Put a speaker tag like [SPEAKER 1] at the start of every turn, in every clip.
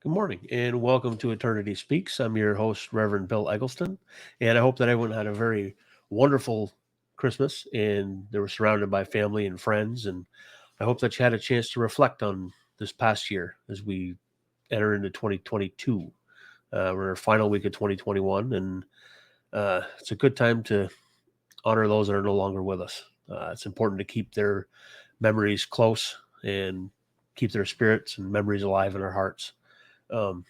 [SPEAKER 1] Good morning and welcome to Eternity Speaks. I'm your host, Reverend Bill Eggleston, and I hope that everyone had a very wonderful Christmas and they were surrounded by family and friends. And I hope that you had a chance to reflect on this past year as we enter into 2022. We're in our final week of 2021, and it's a good time to honor those that are no longer with us. It's important to keep their memories close and keep their spirits and memories alive in our hearts. Um,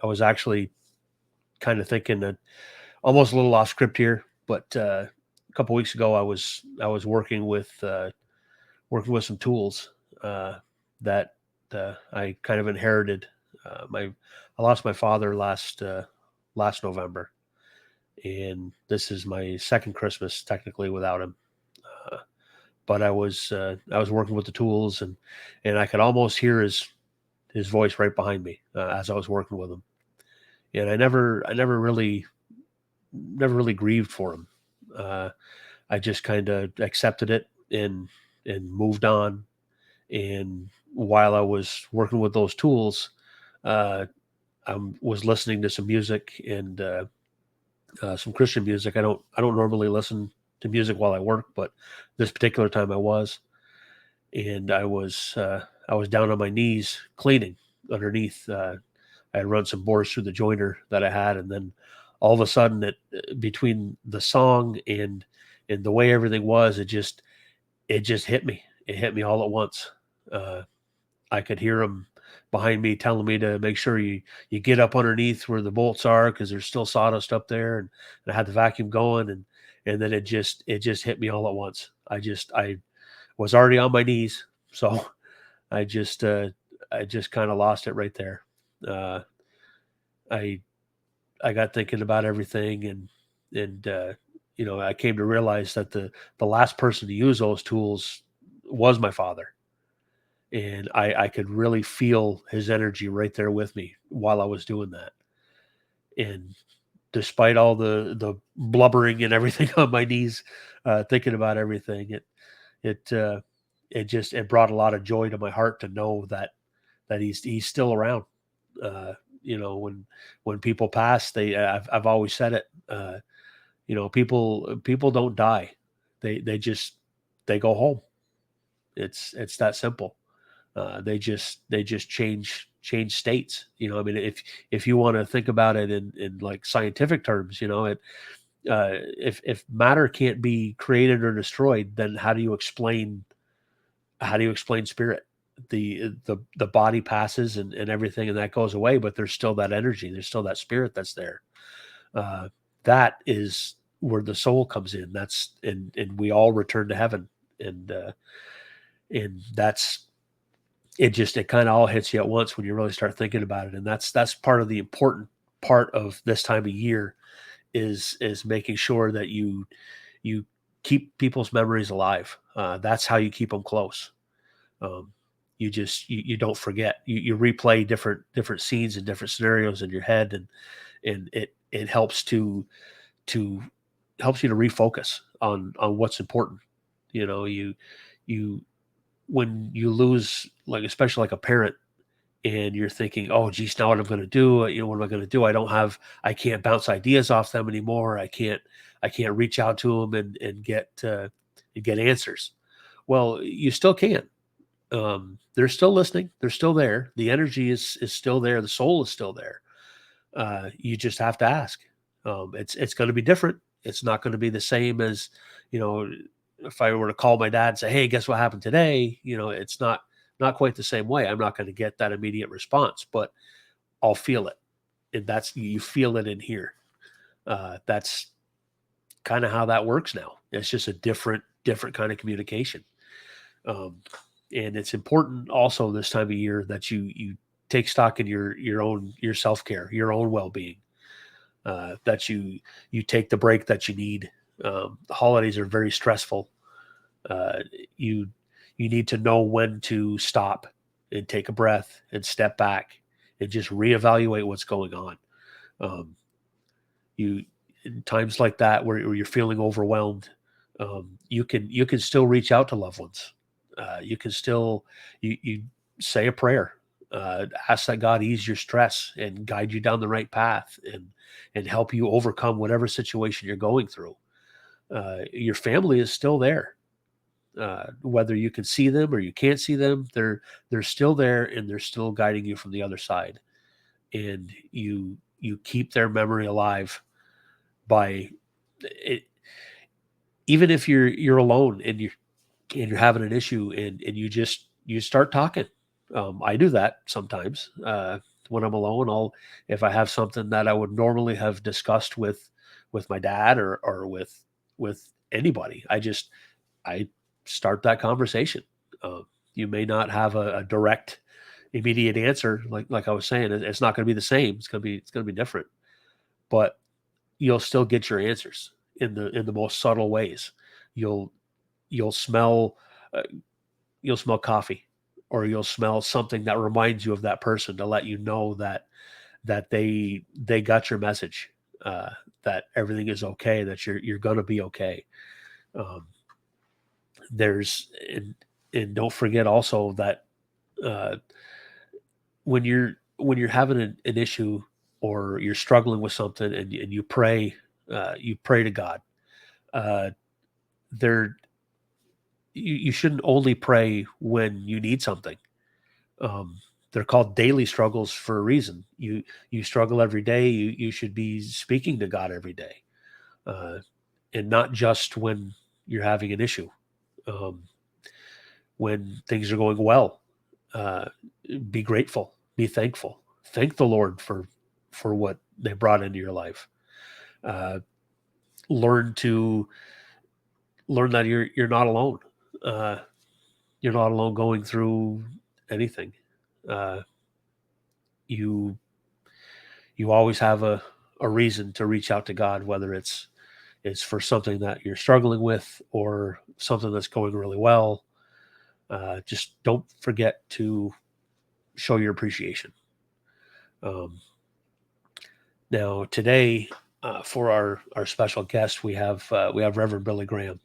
[SPEAKER 1] I was actually kind of thinking that almost a little off script here, but a couple weeks ago I was working with some tools that I kind of inherited. My I lost my father last November, and this is my second Christmas technically without him. Uh, but I was working with the tools, and I could almost hear his voice right behind me as I was working with him, and I never really grieved for him. Uh, I just kind of accepted it and moved on. And while I was working with those tools, uh, I was listening to some music and some Christian music. I don't normally listen to music while I work, but this particular time I was, and I was down on my knees cleaning underneath. I had run some bores through the joiner that I had, and then all of a sudden, it between the song and the way everything was, it just hit me. It hit me all at once. Uh, I could hear him behind me telling me to make sure you get up underneath where the bolts are because there's still sawdust up there, and I had the vacuum going, and then it just hit me all at once. I was already on my knees, so I just uh, I just kind of lost it right there. Uh, I I got thinking about everything, and I came to realize that the last person to use those tools was my father, and I could really feel his energy right there with me while I was doing that. And despite all the blubbering and everything on my knees, thinking about everything, it uh, it brought a lot of joy to my heart to know that he's still around. Uh, when people pass, I've always said it. People don't die. They go home. It's that simple. They just change states. I mean, if you want to think about it in like scientific terms, if matter can't be created or destroyed, then how do you explain spirit? The body passes and everything, and that goes away, but there's still that energy. There's still that spirit that's there. Uh, that is where the soul comes in. And we all return to heaven, and that's it. Just it kind of all hits you at once when you really start thinking about it, and that's part of the important part of this time of year is making sure that you keep people's memories alive. That's how you keep them close. Um, you don't forget. You replay different scenes and different scenarios in your head, and it to helps you to refocus on what's important. You when you lose, like, especially like a parent, and you're thinking, oh geez, now what I'm going to do, what am I going to do? I can't bounce ideas off them anymore. I can't reach out to them and get answers. Well, you still can. They're still listening, they're still there, the energy is still there, the soul is still there. You just have to ask. It's going to be different. It's not going to be the same as, you know, if I were to call my dad and say, "Hey, guess what happened today?" It's not quite the same way. I'm not going to get that immediate response, but I'll feel it, and that's you feel it in here. That's kind of how that works now. It's just a different kind of communication. Um, and it's important also this time of year that you take stock in your self care, your own well being. That you take the break that you need. The holidays are very stressful. Uh, you you need to know when to stop and take a breath and step back and just reevaluate what's going on. Um, you In times like that where you're feeling overwhelmed, you can still reach out to loved ones. You can still you say a prayer. Ask that God ease your stress and guide you down the right path, and help you overcome whatever situation you're going through. Your family is still there. Whether you can see them or you can't see them, they're still there, and they're still guiding you from the other side. And you keep their memory alive by it. Even if you're alone and you're having an issue, and you start talking. I do that sometimes when I'm alone. If I have something that I would normally have discussed with my dad, or with anybody, I start that conversation. Um, you may not have a direct, immediate answer, like I was saying. It's not going to be the same. It's going to be different, but you'll still get your answers in the most subtle ways. You'll you'll smell uh, you'll smell coffee, or you'll smell something that reminds you of that person, to let you know that they got your message, uh, that everything is okay, that you're gonna be okay. Um, there's and don't forget also that uh, when you're having an issue, or you're struggling with something, and you pray to God. Uh, there you shouldn't only pray when you need something. Um, they're called daily struggles for a reason. You struggle every day. You should be speaking to God every day, uh, and not just when you're having an issue. Um, when things are going well, uh, be grateful, be thankful, thank the Lord for what they brought into your life. Uh, learn to learn that you're not alone. Uh, you're not alone going through anything. Uh, you you always have a reason to reach out to God, whether it's for something that you're struggling with, or something that's going really well. Just don't forget to show your appreciation. Um, Now today, for our special guest, we have Reverend Billy Graham.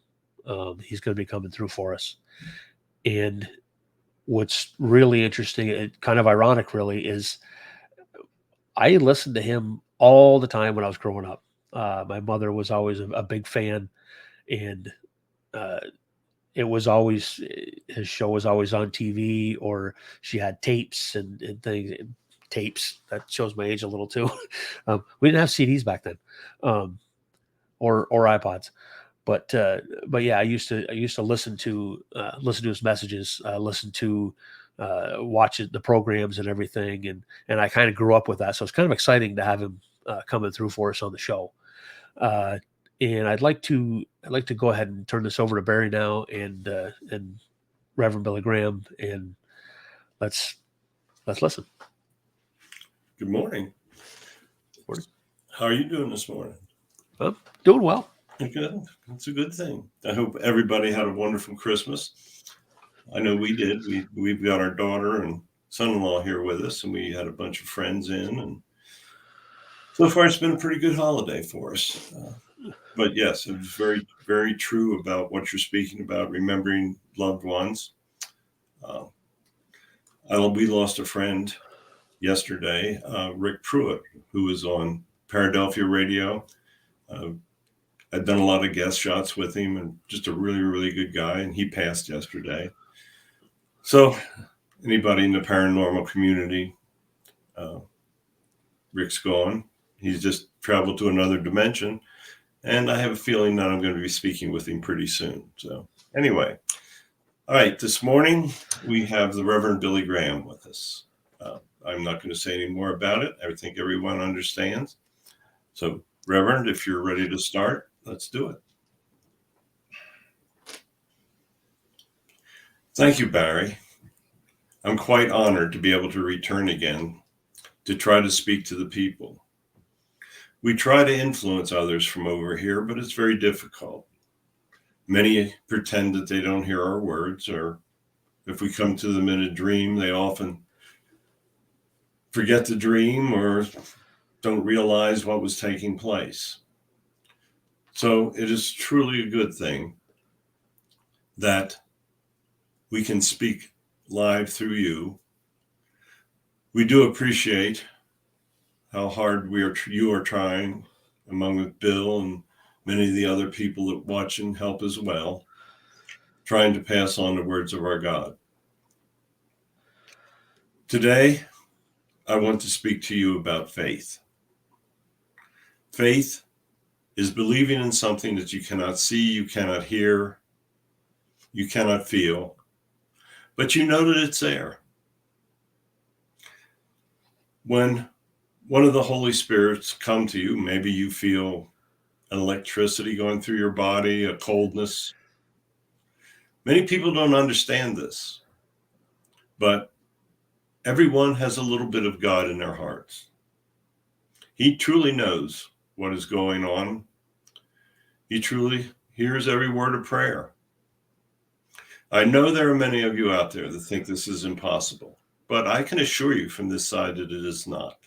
[SPEAKER 1] He's going to be coming through for us. And what's really interesting, and kind of ironic, really, is I listened to him all the time when I was growing up. My mother was always a big fan, and uh, it was always his show was always on TV, or she had tapes and things. Tapes, that shows my age a little too. We didn't have CDs back then, um, or iPods. But yeah, I used to listen to his messages, listen to watch the programs and everything, and I kind of grew up with that. So it's kind of exciting to have him coming through for us on the show. Uh, and I'd like to go ahead and turn this over to Barry now, and Reverend Billy Graham, and let's let's listen.
[SPEAKER 2] Good morning.
[SPEAKER 1] Morning.
[SPEAKER 2] How are you doing this morning?
[SPEAKER 1] I'm doing well.
[SPEAKER 2] Good. It's a good thing. I hope everybody had a wonderful Christmas. I know we did. We've got our daughter and son-in-law here with us, and we had a bunch of friends in, and so far it's been a pretty good holiday for us. But yes, it was very, very true about what you're speaking about, remembering loved ones. Uh, we lost a friend yesterday, Rick Pruitt, who was on Paradelphia Radio. Uh, I've done a lot of guest shots with him, and just a really, really good guy. And he passed yesterday. So, anybody in the paranormal community, uh, Rick's gone. He's just traveled to another dimension. And I have a feeling that I'm going to be speaking with him pretty soon. So, anyway, all right, this morning we have the Reverend Billy Graham with us. I'm not going to say any more about it. I think everyone understands. So, Reverend, if you're ready to start, let's do it. Thank you, Barry. I'm quite honored to be able to return again to try to speak to the people. We try to influence others from over here, but it's very difficult. Many pretend that they don't hear our words, or if we come to them in a dream, they often forget the dream or don't realize what was taking place. So it is truly a good thing that we can speak live through you We do appreciate how hard you are trying, among with Bill and many of the other people that watch and help as well, trying to pass on the words of our God. Today, I want to speak to you about faith. Faith is believing in something that you cannot see, you cannot hear, you cannot feel, but you know that it's there. When one of the Holy Spirits come to you, maybe you feel an electricity going through your body, a coldness. Many people don't understand this, but everyone has a little bit of God in their hearts. He truly knows what is going on. He truly hears every word of prayer. I know there are many of you out there that think this is impossible, but I can assure you from this side that it is not.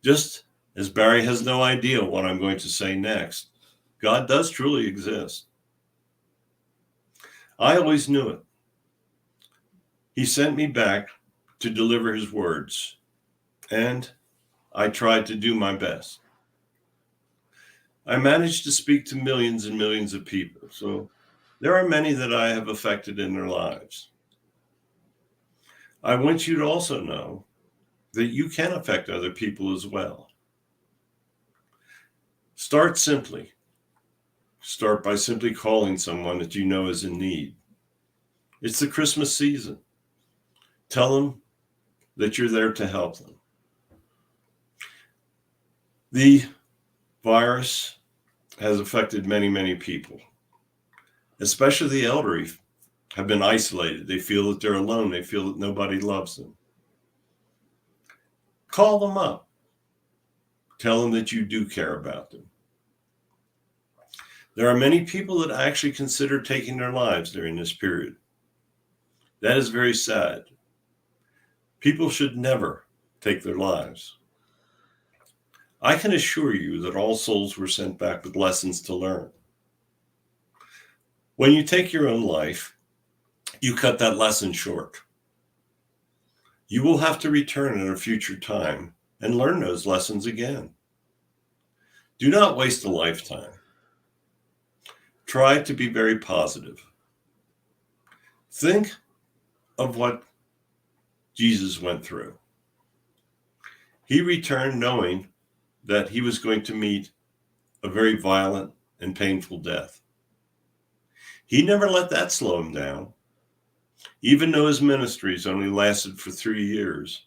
[SPEAKER 2] Just as Barry has no idea what I'm going to say next, God does truly exist. I always knew it. He sent me back to deliver his words, and I tried to do my best. I managed to speak to millions and millions of people, so there are many that I have affected in their lives. I want you to also know that you can affect other people as well. Start simply. Start by simply calling someone that you know is in need. It's the Christmas season. Tell them that you're there to help them. The virus has affected many, many people, especially the elderly have been isolated. They feel that they're alone. They feel that nobody loves them. Call them up. Tell them that you do care about them. There are many people that actually consider taking their lives during this period. That is very sad. People should never take their lives. I can assure you that all souls were sent back with lessons to learn. When you take your own life, you cut that lesson short. You will have to return at a future time and learn those lessons again. Do not waste a lifetime. Try to be very positive. Think of what Jesus went through. He returned knowing that he was going to meet a very violent and painful death. He never let that slow him down. Even though his ministries only lasted for 3 years,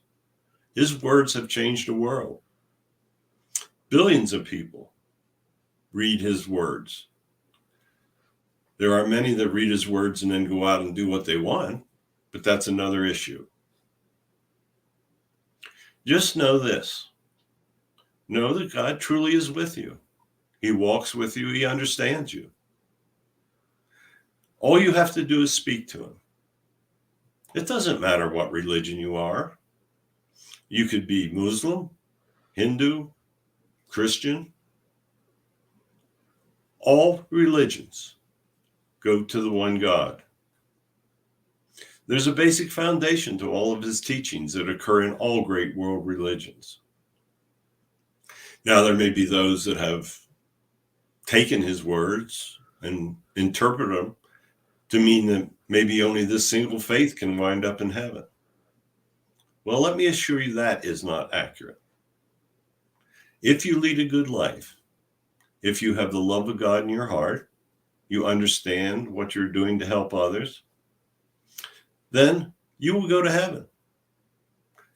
[SPEAKER 2] his words have changed the world. Billions of people read his words. There are many that read his words and then go out and do what they want, but that's another issue. Just know this. Know that God truly is with you. He walks with you. He understands you. All you have to do is speak to him. It doesn't matter what religion you are. You could be Muslim, Hindu, Christian. All religions go to the one God. There's a basic foundation to all of his teachings that occur in all great world religions. Now, there may be those that have taken his words and interpreted them to mean that maybe only this single faith can wind up in heaven. Well, let me assure you that is not accurate. If you lead a good life, if you have the love of God in your heart, you understand what you're doing to help others, then you will go to heaven.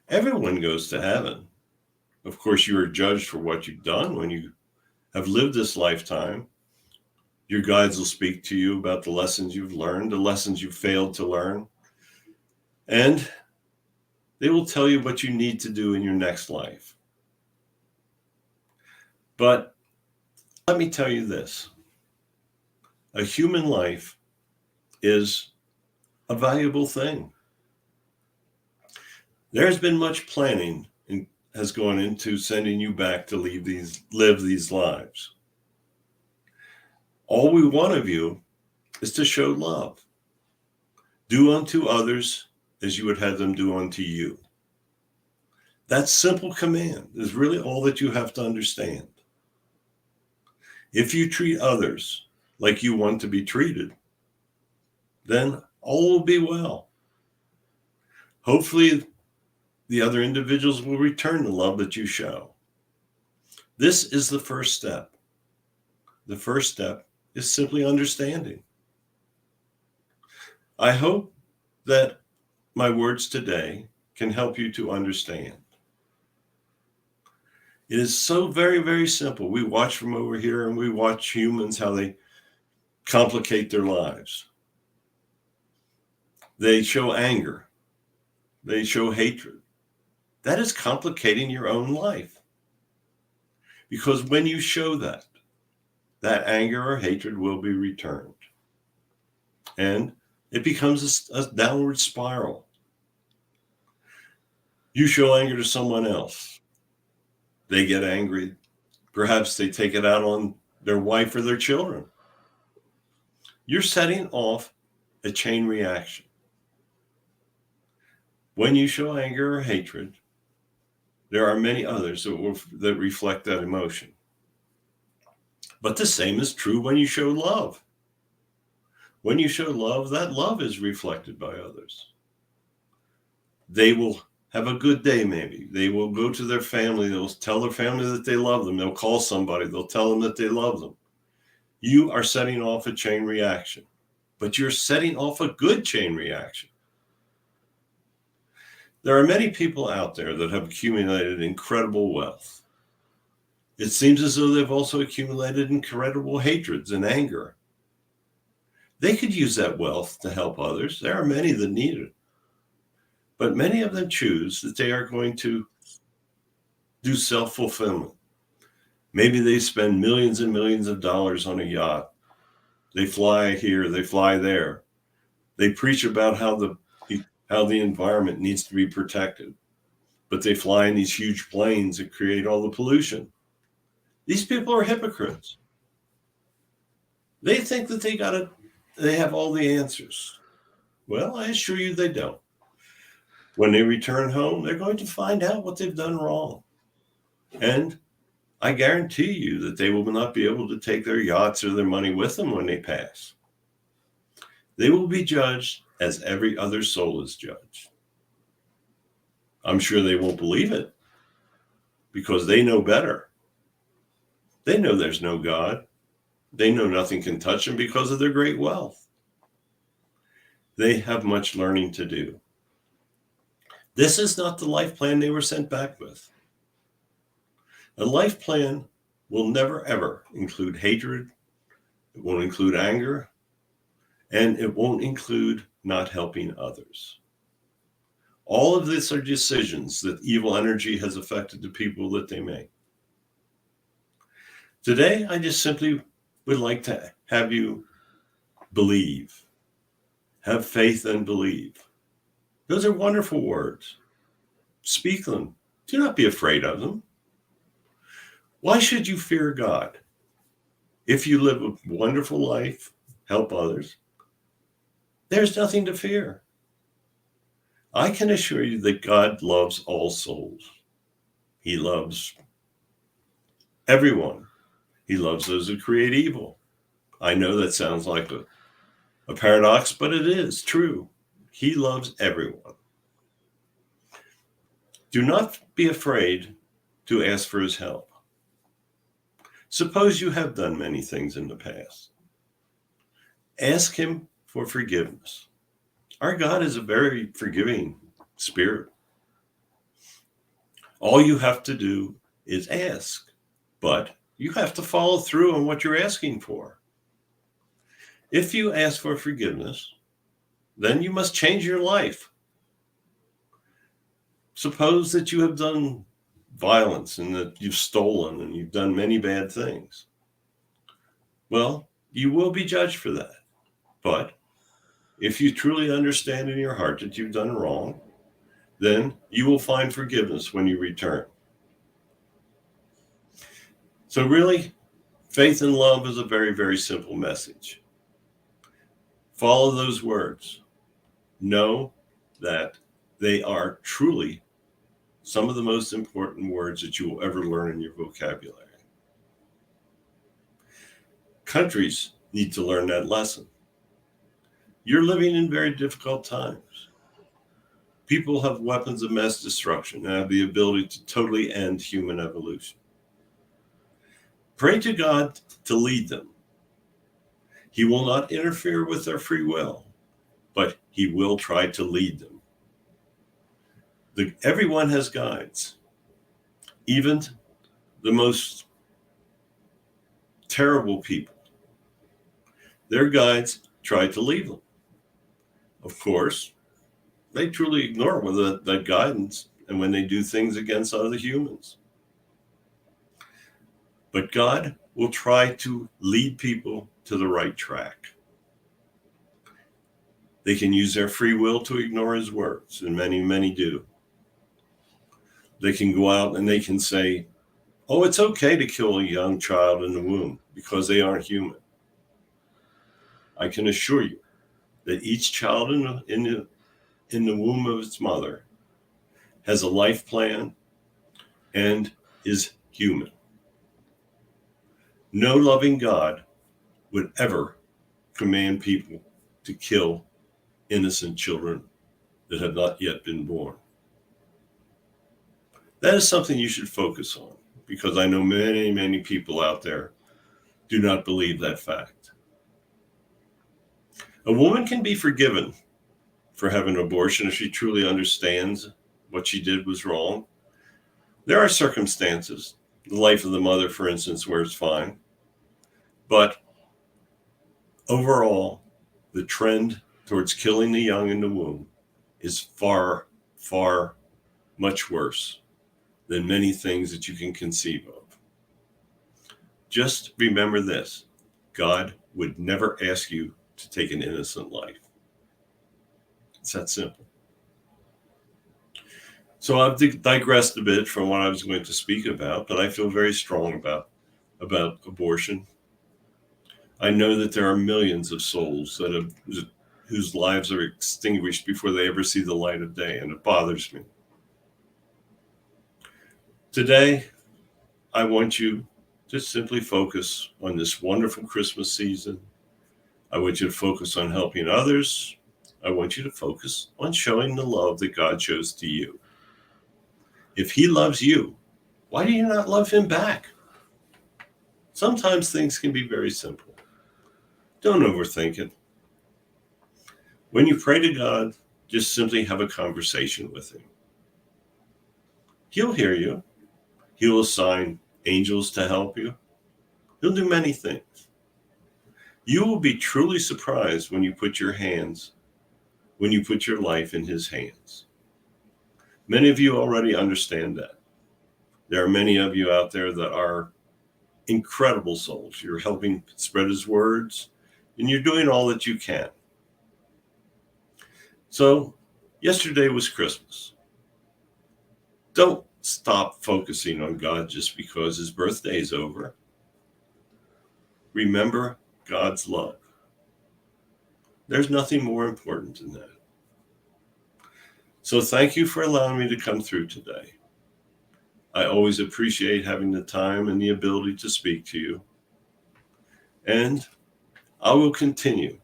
[SPEAKER 2] Everyone goes to heaven. Of course, you are judged for what you've done when you have lived this lifetime. Your guides will speak to you about the lessons you've learned, the lessons you failed to learn, and they will tell you what you need to do in your next life. But let me tell you this. A human life is a valuable thing. There's been much planning and has gone into sending you back to live these lives. All we want of you is to show love. Do unto others as you would have them do unto you. That simple command is really all that you have to understand. If you treat others like you want to be treated, then all will be well. Hopefully, the other individuals will return the love that you show. This is the first step. The first step is simply understanding. I hope that my words today can help you to understand. It is so very, very simple. We watch from over here and we watch humans, how they complicate their lives. They show anger. They show hatred. That is complicating your own life. Because when you show that anger or hatred will be returned. And it becomes a downward spiral. You show anger to someone else. They get angry. Perhaps they take it out on their wife or their children. You're setting off a chain reaction. When you show anger or hatred, there are many others that reflect that emotion. But the same is true when you show love. When you show love, that love is reflected by others. They will have a good day, maybe. They will go to their family. They'll tell their family that they love them. They'll call somebody. They'll tell them that they love them. You are setting off a chain reaction, but you're setting off a good chain reaction. There are many people out there that have accumulated incredible wealth. It seems as though they've also accumulated incredible hatreds and anger. They could use that wealth to help others. There are many that need it. But many of them choose that they are going to do self-fulfillment. Maybe they spend millions and millions of dollars on a yacht. They fly here, they fly there. They preach about how the environment needs to be protected. But they fly in these huge planes that create all the pollution. These people are hypocrites. They think that they have all the answers. Well, I assure you they don't. When they return home, they're going to find out what they've done wrong. And I guarantee you that they will not be able to take their yachts or their money with them when they pass. They will be judged as every other soul is judged. I'm sure they won't believe it because they know better. They know there's no God. They know nothing can touch them because of their great wealth. They have much learning to do. This is not the life plan they were sent back with. A life plan will never, ever include hatred. It won't include anger. And it won't include not helping others. All of this are decisions that evil energy has affected the people that they make. Today, I just simply would like to have you believe. Have faith and believe. Those are wonderful words. Speak them. Do not be afraid of them. Why should you fear God? If you live a wonderful life, help others, there's nothing to fear. I can assure you that God loves all souls. He loves everyone. He loves those who create evil. I know that sounds like a paradox, but it is true. He loves everyone. Do not be afraid to ask for his help. Suppose you have done many things in the past. Ask him for forgiveness. Our God is a very forgiving spirit. All you have to do is ask, but you have to follow through on what you're asking for. If you ask for forgiveness, then you must change your life. Suppose that you have done violence and that you've stolen and you've done many bad things. Well, you will be judged for that. But if you truly understand in your heart that you've done wrong, then you will find forgiveness when you return. So really, faith and love is a very, very simple message. Follow those words. Know that they are truly some of the most important words that you will ever learn in your vocabulary. Countries need to learn that lesson. You're living in very difficult times. People have weapons of mass destruction and have the ability to totally end human evolution. Pray to God to lead them. He will not interfere with their free will, but he will try to lead them. Everyone has guides. Even the most terrible people, their guides try to lead them. Of course, they truly ignore that guidance and when they do things against other humans. But God will try to lead people to the right track. They can use their free will to ignore his words, and many, many do. They can go out and they can say, oh, it's okay to kill a young child in the womb because they aren't human. I can assure you that each child in the womb of its mother has a life plan and is human. No loving God would ever command people to kill innocent children that have not yet been born. That is something you should focus on, because I know many, many people out there do not believe that fact. A woman can be forgiven for having an abortion if she truly understands what she did was wrong. There are circumstances, the life of the mother, for instance, where it's fine. But overall, the trend towards killing the young in the womb is far, far much worse than many things that you can conceive of. Just remember this: God would never ask you to take an innocent life. It's that simple. So I've digressed a bit from what I was going to speak about, but I feel very strong about abortion. I know that there are millions of souls whose lives are extinguished before they ever see the light of day, and it bothers me. Today, I want you to simply focus on this wonderful Christmas season. I want you to focus on helping others. I want you to focus on showing the love that God shows to you. If he loves you, why do you not love him back? Sometimes things can be very simple. Don't overthink it. When you pray to God, just simply have a conversation with him. He'll hear you. He'll assign angels to help you. He'll do many things. You will be truly surprised when you put your life in his hands. Many of you already understand that. There are many of you out there that are incredible souls. You're helping spread his words, and you're doing all that you can. So, yesterday was Christmas. Don't stop focusing on God just because his birthday is over. Remember God's love. There's nothing more important than that. So thank you for allowing me to come through today. I always appreciate having the time and the ability to speak to you. And I will continue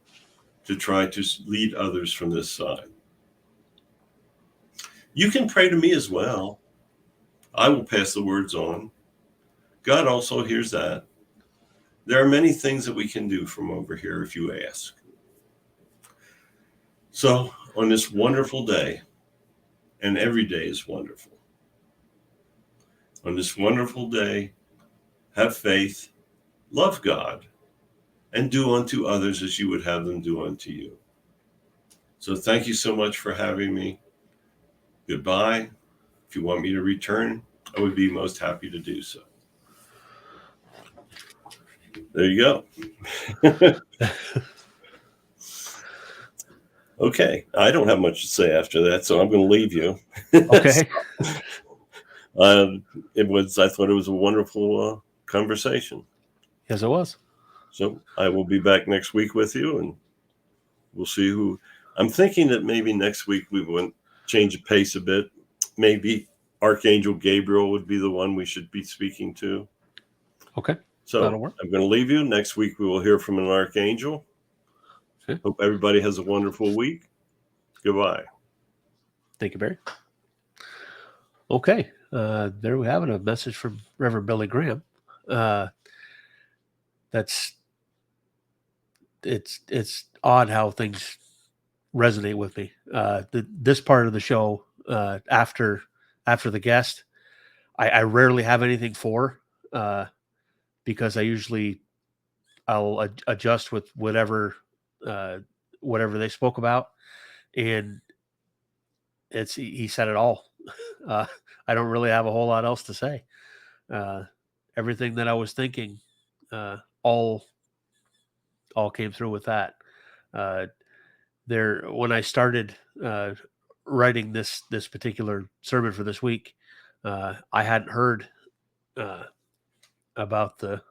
[SPEAKER 2] to try to lead others from this side. You can pray to me as well. I will pass the words on. God also hears that. There are many things that we can do from over here if you ask. So on this wonderful day, and every day is wonderful. On this wonderful day, have faith, love God, and do unto others as you would have them do unto you. So thank you so much for having me. Goodbye. If you want me to return, I would be most happy to do so. There you go. Okay, I don't have much to say after that, so I'm going to leave you.
[SPEAKER 1] Okay.
[SPEAKER 2] I thought it was a wonderful conversation.
[SPEAKER 1] Yes, it was.
[SPEAKER 2] So I will be back next week with you, and we'll see I'm thinking that maybe next week we would change the pace a bit. Maybe Archangel Gabriel would be the one we should be speaking to.
[SPEAKER 1] Okay, that'll
[SPEAKER 2] So
[SPEAKER 1] work.
[SPEAKER 2] I'm going to leave you. Next week we will hear from an archangel.
[SPEAKER 1] Okay.
[SPEAKER 2] Hope everybody has a wonderful week. Goodbye.
[SPEAKER 1] Thank you, Barry. Okay, there we have it. A message from Reverend Billy Graham. That's it's odd how things resonate with me. This part of the show, after the guest, I rarely have anything for, because I usually I'll adjust with whatever they spoke about, and he said it all. Uh, I don't really have a whole lot else to say. Uh, Everything that I was thinking, uh, all came through with that. Uh, there, when I started writing this particular sermon for this week, I hadn't heard uh, about the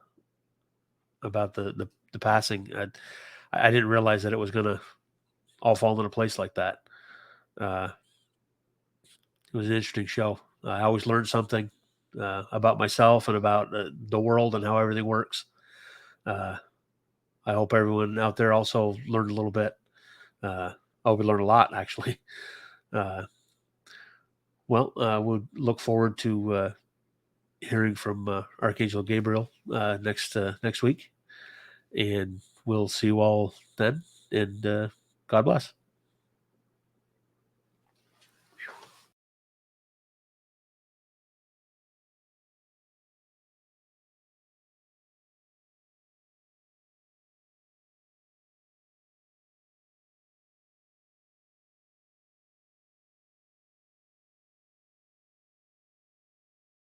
[SPEAKER 1] passing. I didn't realize that it was going to all fall into place like that. Uh, it was an interesting show. I always learned something about myself and about the world and how everything works. Uh, I hope everyone out there also learned a little bit. I hope we learned a lot, actually. Uh, we'll look forward to hearing from Archangel Gabriel next week, and we'll see you all then. And God bless.